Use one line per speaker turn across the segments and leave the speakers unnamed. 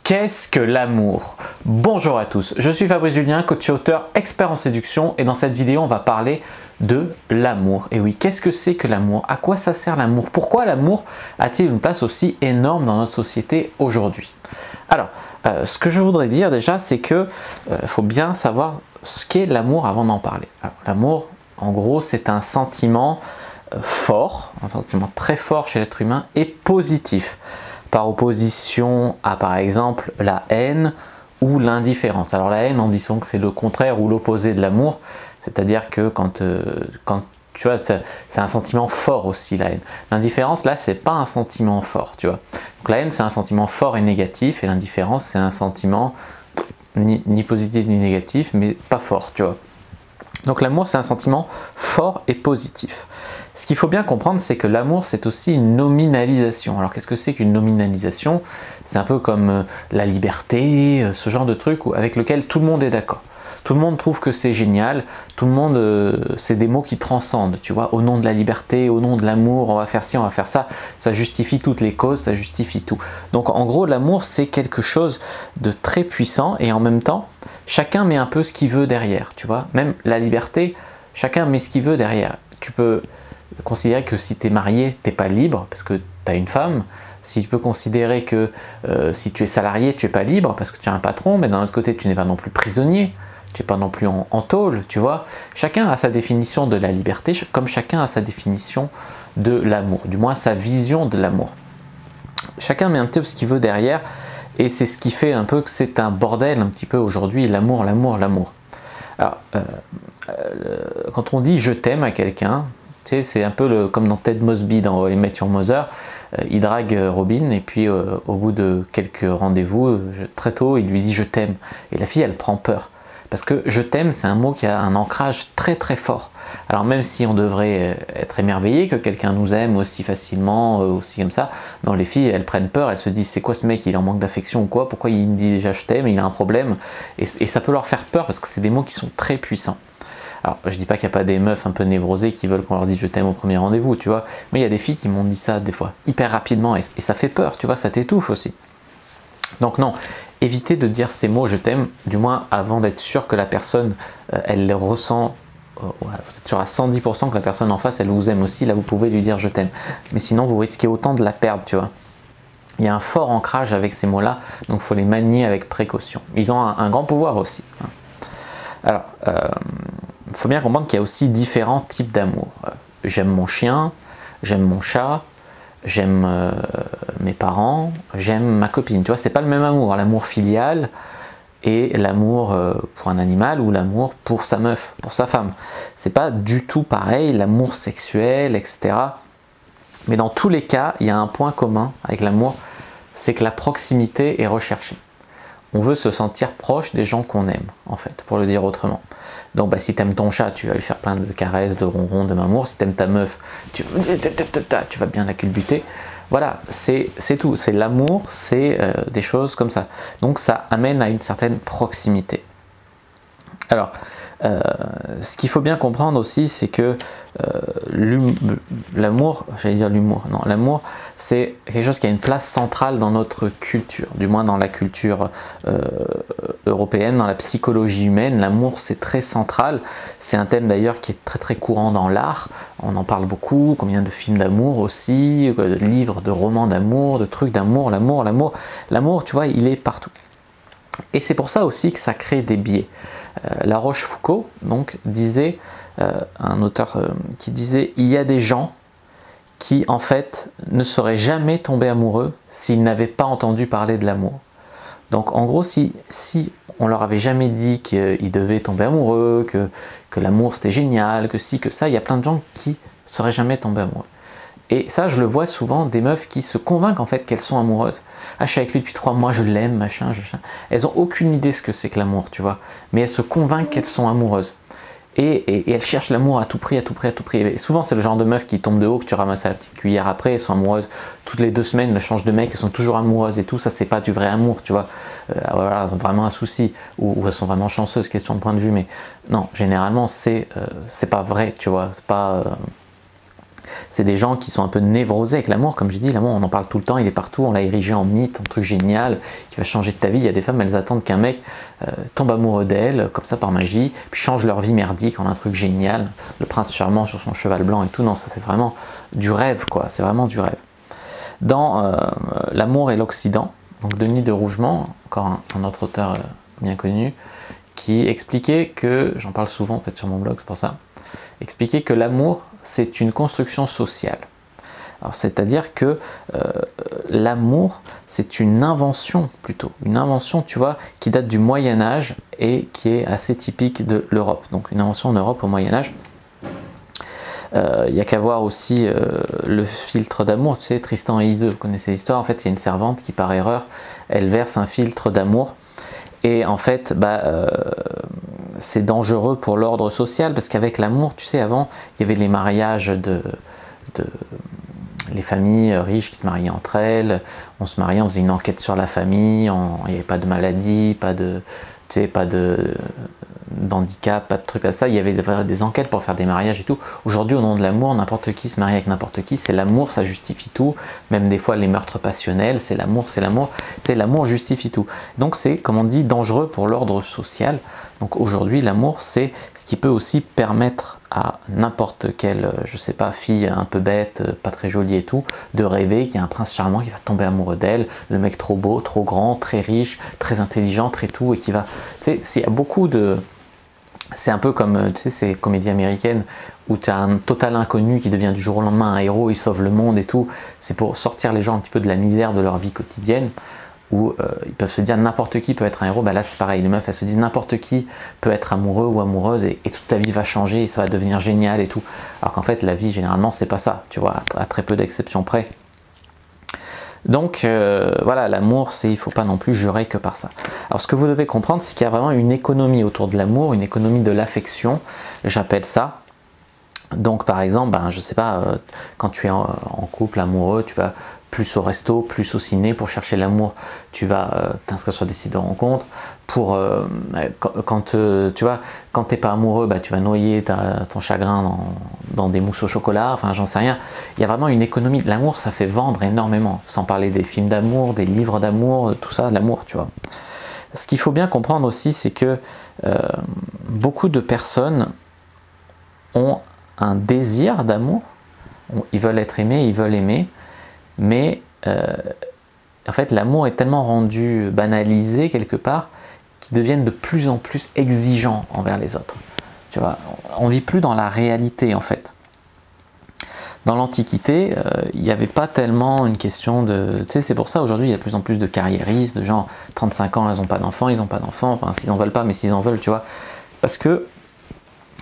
Qu'est-ce que l'amour? Bonjour à tous, je suis Fabrice Julien, coach et auteur, expert en séduction, et dans cette vidéo on va parler de l'amour. Et oui, qu'est-ce que c'est que l'amour? À quoi ça sert l'amour? Pourquoi l'amour a-t-il une place aussi énorme dans notre société aujourd'hui? Alors, ce que je voudrais dire déjà, c'est que faut bien savoir ce qu'est l'amour avant d'en parler. L'amour, en gros, c'est un sentiment fort, un sentiment très fort chez l'être humain et positif, par opposition à par exemple la haine ou l'indifférence. Alors la haine, on dit souvent que c'est le contraire ou l'opposé de l'amour, c'est-à-dire que quand tu vois, c'est un sentiment fort aussi, la haine. L'indifférence, là, c'est pas un sentiment fort, tu vois. Donc la haine, c'est un sentiment fort et négatif, et l'indifférence, c'est un sentiment ni positif ni négatif, mais pas fort, tu vois. Donc l'amour, c'est un sentiment fort et positif. Ce qu'il faut bien comprendre, c'est que l'amour, c'est aussi une nominalisation. Alors qu'est-ce que c'est qu'une nominalisation? C'est un peu comme la liberté, ce genre de truc avec lequel tout le monde est d'accord. Tout le monde trouve que c'est génial, tout le monde, c'est des mots qui transcendent, tu vois, au nom de la liberté, au nom de l'amour, on va faire ci, on va faire ça, ça justifie toutes les causes, ça justifie tout. Donc en gros, l'amour, c'est quelque chose de très puissant et en même temps, chacun met un peu ce qu'il veut derrière, tu vois. Même la liberté, chacun met ce qu'il veut derrière. Tu peux considérer que si tu es marié, tu n'es pas libre parce que tu as une femme. Si tu peux considérer que si tu es salarié, tu n'es pas libre parce que tu as un patron, mais d'un autre côté, tu n'es pas non plus prisonnier. Tu n'es pas non plus en tôle, tu vois. Chacun a sa définition de la liberté, comme chacun a sa définition de l'amour, du moins sa vision de l'amour. Chacun met un petit peu ce qu'il veut derrière, et c'est ce qui fait un peu que c'est un bordel un petit peu aujourd'hui, l'amour, l'amour, l'amour. Alors, quand on dit « je t'aime » à quelqu'un, tu sais, c'est un peu comme dans Ted Mosby, dans How I Met Your Mother, il drague Robin, et puis au bout de quelques rendez-vous, très tôt, il lui dit « je t'aime ». Et la fille, elle prend peur. Parce que « je t'aime », c'est un mot qui a un ancrage très très fort. Alors même si on devrait être émerveillé que quelqu'un nous aime aussi facilement, aussi comme ça, dans les filles, elles prennent peur, elles se disent « c'est quoi ce mec, il est en manque d'affection ou quoi? Pourquoi il me dit déjà « je t'aime », il a un problème ?» et ça peut leur faire peur parce que c'est des mots qui sont très puissants. Alors je dis pas qu'il n'y a pas des meufs un peu névrosées qui veulent qu'on leur dise « je t'aime » au premier rendez-vous, tu vois, mais il y a des filles qui m'ont dit ça des fois, hyper rapidement, et ça fait peur, tu vois, ça t'étouffe aussi. Donc non, évitez de dire ces mots « je t'aime », du moins avant d'être sûr que la personne, elle les ressent, vous êtes sûr à 110% que la personne en face, elle vous aime aussi, là vous pouvez lui dire « je t'aime ». Mais sinon, vous risquez autant de la perdre, tu vois. Il y a un fort ancrage avec ces mots-là, donc il faut les manier avec précaution. Ils ont un grand pouvoir aussi. Alors, il faut bien comprendre qu'il y a aussi différents types d'amour. J'aime mon chien, j'aime mon chat, j'aime mes parents, j'aime ma copine. Tu vois, c'est pas le même amour, l'amour filial et l'amour pour un animal ou l'amour pour sa meuf, pour sa femme. C'est pas du tout pareil, l'amour sexuel, etc. Mais dans tous les cas, il y a un point commun avec l'amour, c'est que la proximité est recherchée. On veut se sentir proche des gens qu'on aime, en fait, pour le dire autrement. Donc bah, si tu aimes ton chat, tu vas lui faire plein de caresses, de ronrons, de mamours. Si tu aimes ta meuf, tu vas bien la culbuter. Voilà, c'est tout. C'est l'amour, c'est des choses comme ça. Donc ça amène à une certaine proximité. Alors, ce qu'il faut bien comprendre aussi, c'est que l'amour, j'allais dire l'humour, non, l'amour, c'est quelque chose qui a une place centrale dans notre culture, du moins dans la culture européenne, dans la psychologie humaine. L'amour, c'est très central. C'est un thème d'ailleurs qui est très très courant dans l'art. On en parle beaucoup, combien de films d'amour aussi, de livres, de romans d'amour, de trucs d'amour, l'amour, l'amour. L'amour, tu vois, il est partout. Et c'est pour ça aussi que ça crée des biais. La Rochefoucauld donc, disait, un auteur qui disait « il y a des gens qui en fait ne seraient jamais tombés amoureux s'ils n'avaient pas entendu parler de l'amour ». Donc en gros, si on leur avait jamais dit qu'ils devaient tomber amoureux, que l'amour c'était génial, que ci, que ça, il y a plein de gens qui ne seraient jamais tombés amoureux. Et ça, je le vois souvent, des meufs qui se convainquent en fait qu'elles sont amoureuses. Ah, je suis avec lui depuis 3 mois, je l'aime, machin, Elles n'ont aucune idée ce que c'est que l'amour, tu vois. Mais elles se convainquent qu'elles sont amoureuses. Et elles cherchent l'amour à tout prix, à tout prix, à tout prix. Et souvent, c'est le genre de meuf qui tombe de haut, que tu ramasses à la petite cuillère après, elles sont amoureuses. Toutes les 2 semaines, elles changent de mec, elles sont toujours amoureuses et tout. Ça, c'est pas du vrai amour, tu vois. Voilà, elles ont vraiment un souci. Ou elles sont vraiment chanceuses, question de point de vue. Mais non, généralement, c'est pas vrai, tu vois. C'est pas... C'est des gens qui sont un peu névrosés avec l'amour, comme j'ai dit, l'amour on en parle tout le temps, il est partout, on l'a érigé en mythe, un truc génial, qui va changer de ta vie. Il y a des femmes, elles attendent qu'un mec tombe amoureux d'elles, comme ça par magie, puis change leur vie merdique en un truc génial, le prince charmant sur son cheval blanc et tout. Non, ça c'est vraiment du rêve, quoi, c'est vraiment du rêve. Dans L'amour et l'Occident, donc Denis de Rougemont, encore un autre auteur bien connu, qui expliquait que, j'en parle souvent en fait sur mon blog, c'est pour ça, expliquait que l'amour c'est une construction sociale. C'est-à-dire que l'amour c'est une invention plutôt, une invention tu vois qui date du Moyen-Âge et qui est assez typique de l'Europe. Donc une invention en Europe au Moyen-Âge. Il n'y a qu'à voir aussi le filtre d'amour, tu sais, Tristan et Iseult, vous connaissez l'histoire, en fait il y a une servante qui par erreur, elle verse un filtre d'amour et en fait c'est dangereux pour l'ordre social parce qu'avec l'amour, tu sais, avant il y avait les mariages les familles riches qui se mariaient entre elles, on se mariait, on faisait une enquête sur la famille, il n'y avait pas de maladie, pas de d'handicap, pas de trucs à ça, il y avait des enquêtes pour faire des mariages et tout. Aujourd'hui, au nom de l'amour, n'importe qui se marie avec n'importe qui, c'est l'amour, ça justifie tout, même des fois les meurtres passionnels, c'est l'amour, l'amour justifie tout. Donc c'est, comme on dit, dangereux pour l'ordre social. Donc aujourd'hui, l'amour, c'est ce qui peut aussi permettre à n'importe quelle, je sais pas, fille un peu bête, pas très jolie et tout, de rêver qu'il y a un prince charmant qui va tomber amoureux d'elle, le mec trop beau, trop grand, très riche, très intelligent, très tout, et qui va... Tu sais, il y a beaucoup de... C'est un peu comme, tu sais, ces comédies américaines où tu as un total inconnu qui devient du jour au lendemain un héros, il sauve le monde et tout. C'est pour sortir les gens un petit peu de la misère de leur vie quotidienne, où ils peuvent se dire n'importe qui peut être un héros. Bah là c'est pareil, les meufs elles se disent n'importe qui peut être amoureux ou amoureuse et toute ta vie va changer et ça va devenir génial et tout. Alors qu'en fait la vie généralement c'est pas ça, tu vois, à très peu d'exceptions près. Donc voilà, l'amour, il ne faut pas non plus jurer que par ça. Alors ce que vous devez comprendre, c'est qu'il y a vraiment une économie autour de l'amour, une économie de l'affection, j'appelle ça. Donc par exemple, je sais pas, quand tu es en couple amoureux, tu vas plus au resto, plus au ciné pour chercher l'amour, tu vas t'inscrire sur des sites de rencontres. Pour quand tu vois, quand t'es pas amoureux, tu vas noyer ton chagrin dans des mousses au chocolat, enfin j'en sais rien. Il y a vraiment une économie. L'amour, ça fait vendre énormément, sans parler des films d'amour, des livres d'amour, tout ça, l'amour, tu vois. Ce qu'il faut bien comprendre aussi, c'est que beaucoup de personnes ont un désir d'amour, ils veulent être aimés, ils veulent aimer, mais en fait l'amour est tellement rendu banalisé quelque part qu'ils deviennent de plus en plus exigeants envers les autres. Tu vois, on vit plus dans la réalité en fait. Dans l'Antiquité, il n'y avait pas tellement une question de... Tu sais, c'est pour ça aujourd'hui il y a de plus en plus de carriéristes, de gens 35 ans, ils n'ont pas d'enfants, enfin s'ils n'en veulent pas, mais s'ils en veulent, tu vois. Parce que,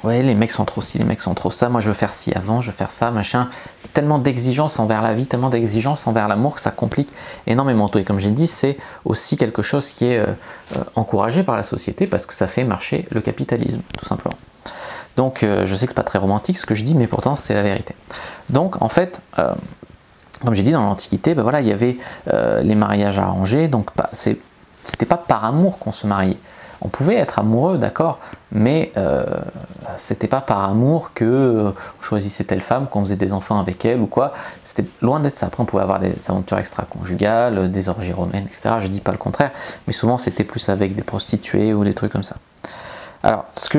ouais, les mecs sont trop ci, les mecs sont trop ça, moi je veux faire ci avant, je veux faire ça, machin. Tellement d'exigences envers la vie, tellement d'exigences envers l'amour que ça complique énormément tout. Et comme j'ai dit, c'est aussi quelque chose qui est encouragé par la société parce que ça fait marcher le capitalisme, tout simplement. Donc je sais que c'est pas très romantique ce que je dis, mais pourtant c'est la vérité. Donc en fait, comme j'ai dit, dans l'Antiquité, voilà, il y avait les mariages arrangés, donc c'était pas par amour qu'on se mariait. On pouvait être amoureux, d'accord, mais c'était pas par amour que on choisissait telle femme, qu'on faisait des enfants avec elle ou quoi. C'était loin d'être ça. Après, on pouvait avoir des aventures extra-conjugales, des orgies romaines, etc. Je dis pas le contraire, mais souvent c'était plus avec des prostituées ou des trucs comme ça. Alors, ce que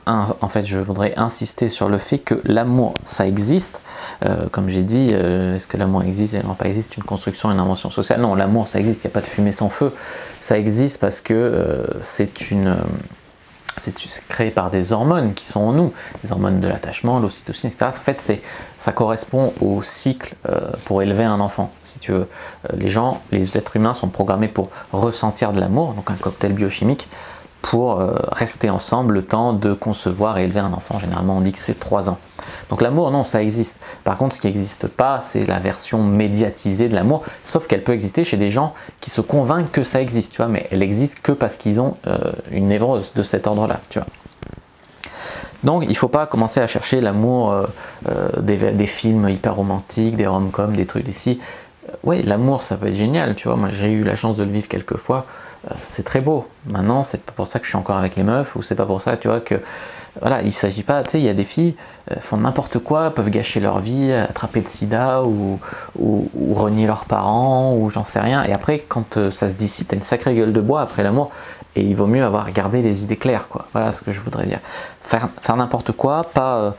en fait, je voudrais insister sur le fait que l'amour, ça existe. Comme j'ai dit, est-ce que l'amour existe? Il pas existe une construction, une invention sociale. Non, l'amour, ça existe. Il n'y a pas de fumée sans feu. Ça existe parce que c'est créé par des hormones qui sont en nous, les hormones de l'attachement, l'ocytocine, etc. En fait, ça correspond au cycle pour élever un enfant. Si tu veux, les êtres humains sont programmés pour ressentir de l'amour, donc un cocktail biochimique, pour rester ensemble le temps de concevoir et élever un enfant. Généralement, on dit que c'est 3 ans. Donc l'amour, non, ça existe. Par contre, ce qui n'existe pas, c'est la version médiatisée de l'amour, sauf qu'elle peut exister chez des gens qui se convainquent que ça existe, tu vois, mais elle existe que parce qu'ils ont une névrose de cet ordre-là, tu vois. Donc il ne faut pas commencer à chercher l'amour des films hyper romantiques, des rom-coms, des trucs d'ici. Ouais, l'amour, ça peut être génial, tu vois. Moi, j'ai eu la chance de le vivre quelques fois. c'est très beau. Maintenant, c'est pas pour ça que je suis encore avec les meufs, ou c'est pas pour ça, tu vois, que voilà, il s'agit pas, tu sais, il y a des filles font n'importe quoi, peuvent gâcher leur vie, attraper le sida ou renier leurs parents ou j'en sais rien. Et après, quand ça se dissipe, t'as une sacrée gueule de bois après l'amour. Et il vaut mieux avoir gardé les idées claires, quoi. Voilà ce que je voudrais dire. Faire n'importe quoi, pas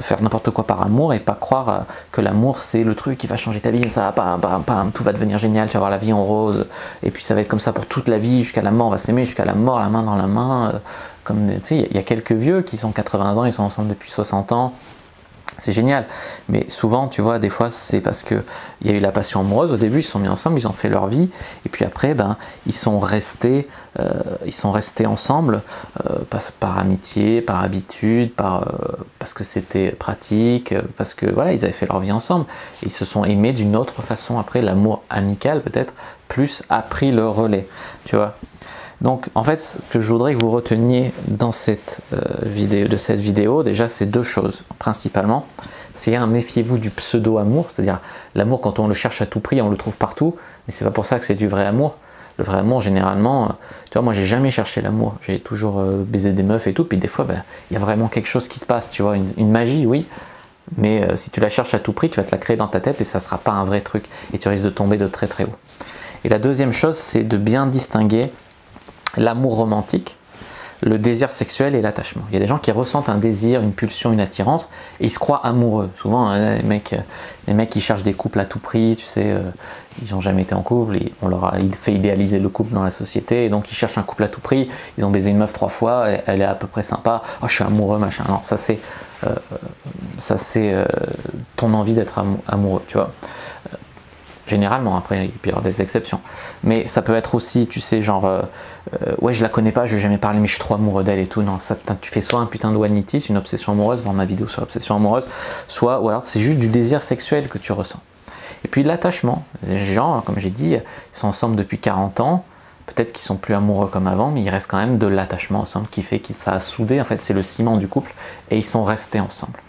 faire n'importe quoi par amour et pas croire que l'amour c'est le truc qui va changer ta vie, ça va, bam, tout va devenir génial, tu vas avoir la vie en rose, et puis ça va être comme ça pour toute la vie, jusqu'à la mort, on va s'aimer, jusqu'à la mort, la main dans la main. Comme, tu sais, il y a quelques vieux qui sont 80 ans, ils sont ensemble depuis 60 ans. C'est génial, mais souvent, tu vois, des fois, c'est parce qu'il y a eu la passion amoureuse. Au début, ils se sont mis ensemble, ils ont fait leur vie, et puis après, ben, ils sont restés ensemble par amitié, par habitude, parce que c'était pratique, parce que voilà, ils avaient fait leur vie ensemble, et ils se sont aimés d'une autre façon. Après, l'amour amical, peut-être, plus a pris le relais, tu vois. Donc en fait, ce que je voudrais que vous reteniez dans cette vidéo, déjà c'est deux choses principalement. C'est un, méfiez-vous du pseudo-amour, c'est-à-dire l'amour quand on le cherche à tout prix, on le trouve partout, mais c'est pas pour ça que c'est du vrai amour. Le vrai amour généralement, tu vois, moi j'ai jamais cherché l'amour, j'ai toujours baisé des meufs et tout, puis des fois il y a vraiment quelque chose qui se passe, tu vois, une magie, oui, mais si tu la cherches à tout prix, tu vas te la créer dans ta tête et ça sera pas un vrai truc, et tu risques de tomber de très très haut. Et la deuxième chose, c'est de bien distinguer l'amour romantique, le désir sexuel et l'attachement. Il y a des gens qui ressentent un désir, une pulsion, une attirance et ils se croient amoureux. Souvent, les mecs qui cherchent des couples à tout prix, tu sais, ils n'ont jamais été en couple, on leur a fait idéaliser le couple dans la société et donc ils cherchent un couple à tout prix. Ils ont baisé une meuf 3 fois, elle est à peu près sympa. Oh, je suis amoureux, machin. Non, ça c'est ton envie d'être amoureux, tu vois. Généralement, après il peut y avoir des exceptions, mais ça peut être aussi, tu sais, genre ouais, je la connais pas, je vais jamais parler, mais je suis trop amoureux d'elle et tout. Non, ça, putain, tu fais soit un putain de one-nitis, une obsession amoureuse, voir ma vidéo sur l'obsession amoureuse, soit, ou alors c'est juste du désir sexuel que tu ressens. Et puis l'attachement, les gens, comme j'ai dit, ils sont ensemble depuis 40 ans, peut-être qu'ils sont plus amoureux comme avant, mais il reste quand même de l'attachement ensemble qui fait que ça a soudé, en fait c'est le ciment du couple, et ils sont restés ensemble.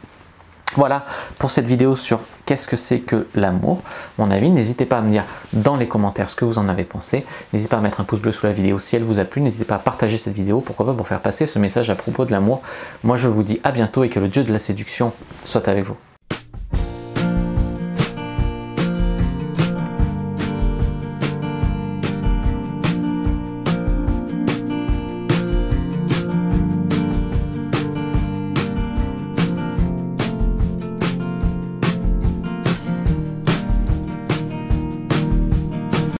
Voilà pour cette vidéo sur qu'est-ce que c'est que l'amour. Mon avis, n'hésitez pas à me dire dans les commentaires ce que vous en avez pensé. N'hésitez pas à mettre un pouce bleu sous la vidéo si elle vous a plu. N'hésitez pas à partager cette vidéo, pourquoi pas pour faire passer ce message à propos de l'amour. Moi je vous dis à bientôt et que le dieu de la séduction soit avec vous.